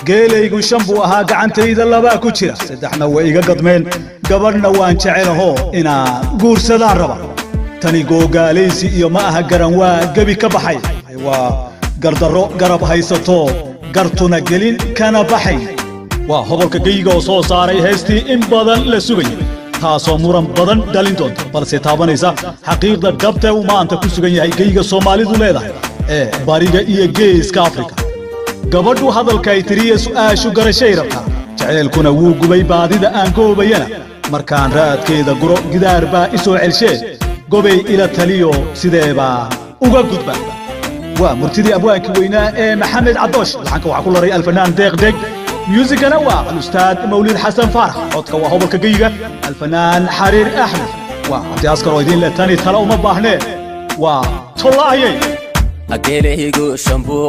geelaygu shan buu ahaa gacantayda labaa ku jira saddexna way iga gadmeen gabadhna waan jecelaho inaan guursadaan raba tani googaalaysi iyo ma aha garan waa gabi ka baxay waa gardarro garab haysato gartuna gelin kana baxay waa hobolka geyga oo soo saaray heestii in badan la sugay taasoo muran badan dhalin doonta balse taabanaysa xaqiiqda dhabta uu maanta ku sugan yahay geyga Soomaalidu leedahay bariga iyo geeska Afrika gabadhu hadalka ay tiriye su'aashu garashay rabta jaceelkuna wuu gubay baadida aan goobayana markaan raadkeeda guro gidaar baa isoo celshay gobay ila taliyo sideeba uga gudba waa murtidii abwaanki weynaa maxamed cadoosh laxanka waxa ku laray alfanaan deeq ميوزيكنا والأستاذ مولد حسن فرح عودك وهو بالكجيجة الفنان حرير أحمد وعندي أذكر ويدين للتاني تلا وما بحنه وطلعي أكله شامبو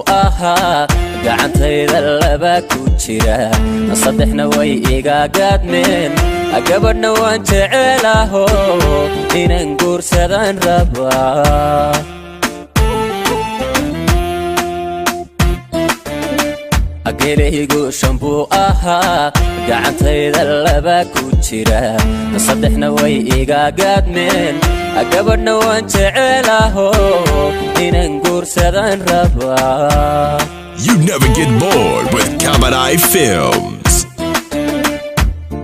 قعنت إذا لبك وتشيره نصدحنا ويجا قدمين أقبلنا وانت علاهو إن نقول سدان ربا أكله شامبو قعنت إذا لبك وتشيره نصدحنا ويجا قدمين أقبلنا وانت علاهو إن نقول سدان ربا You never get bored with Kabanai Films.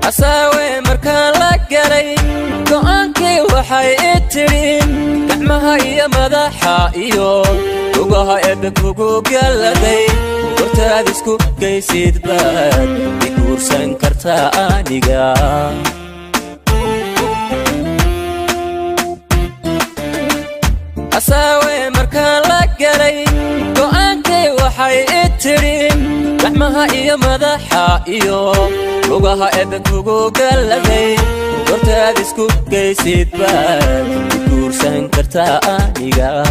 أساوي مركان لقري قوانكي وحي اترين كعمها إيا مدحا إيو وقوها إبك وقوق يلدي ورتادسكو كيسيد باد بكور سنكرتا آنيقا أساوي مركان لقري قوانكي وحي اترين كعمها إيا مدحا إيو وقوها إبك وقوق يلدي ورتادسكو كيسيد باد بكور سنكرتا آنيقا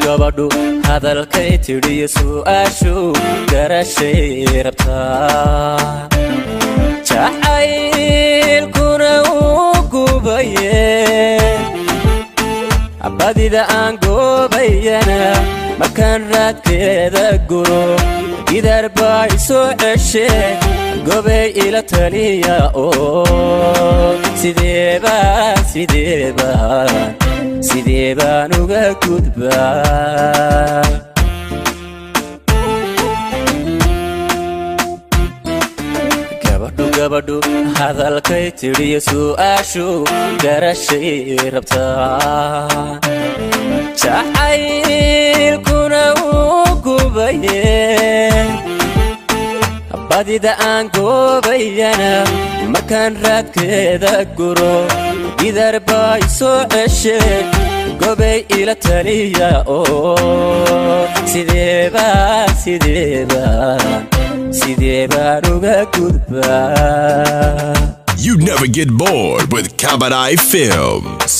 gabadhu hadalkay tiriyo su'aashu garashay rabtaa jacaylkuna uu gubaye abadida aan goobayana markaan raadkeeda guro gidaar baa isoo ceshe gobay ila taliya oo sidee baan uga gudbaa gabadhu hadalkay tiriyo su'aashu garashay rabtaa jacaylkuna uu gubaye badida aan goobayana markaan raadkeeda guro gidaar baa isoo ceshe gobay ila taliya oo sidee baan uga gudbaa You never get bored with Kabanai Films.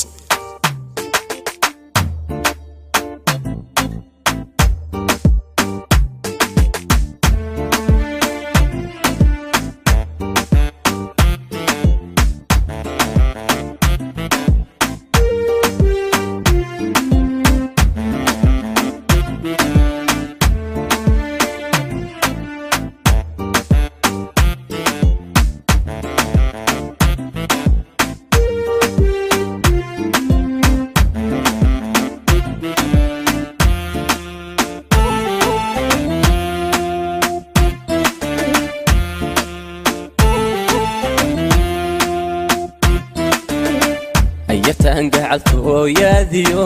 yartaan gacalto yaadiyo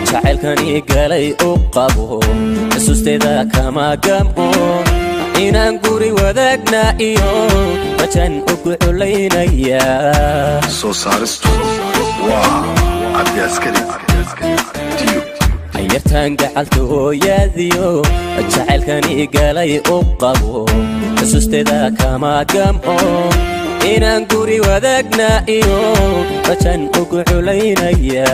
jacaylkani galay u qabo xasuusteeda kama gamo inaan guri wadaagna iyo rajan ugu culaynaya soo saaristu waa abdi askari yartaan gacalto yaadiyo jacaylkani galay u qabo xasuusteeda kama gamo inaan guri wadaagna iyo rajan ugu culaynaya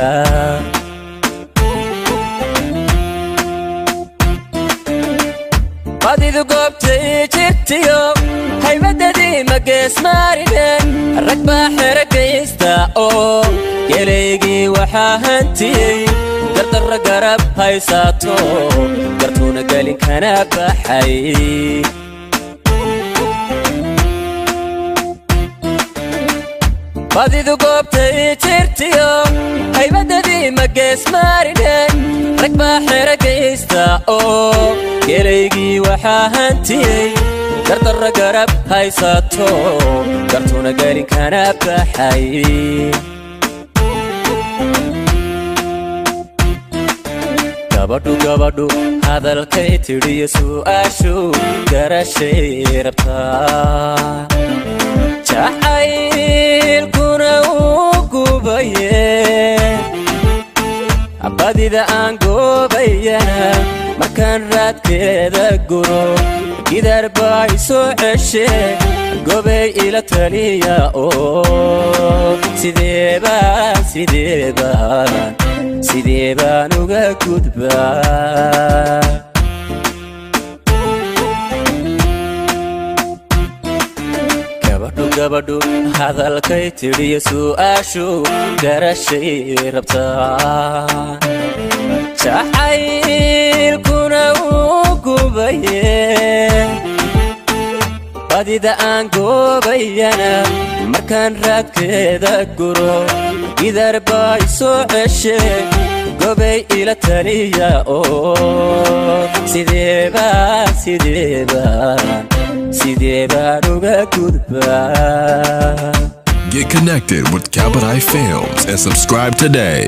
badidu goobtay jirtiyo haybadadii ma geesmaarinen rag baa xeragaysta oo gelaygii waxaa hantiyey gardarra garab haysato gartuuna gelin kana baxay badidu goobtay jirtiyo haybadadii ma geesmaarinen rag baa xeragaysta oo gelaygii waxaa hantiyey gardarra garab haysato gartuuna gelin kana baxay gabadhu hadalkay tidhiyo su'aashu garashay rabtaa jacaylkuna uu gubaye badida aan goobayana markaan raadkeeda guro gidaar baa isoo ceshe gobay ila taliya oo sidee baan uga gudbaa gabadhu hadalkay tidhiyo su'aashu garashay rabtaa jacaylkuna uu gubaye badida aan goobayana markaan raadkeeda guro gidaar baa isoo ceshe gobay ila taliya oo sidee baan uga gudbaa Get connected with Cabaret Films and subscribe today.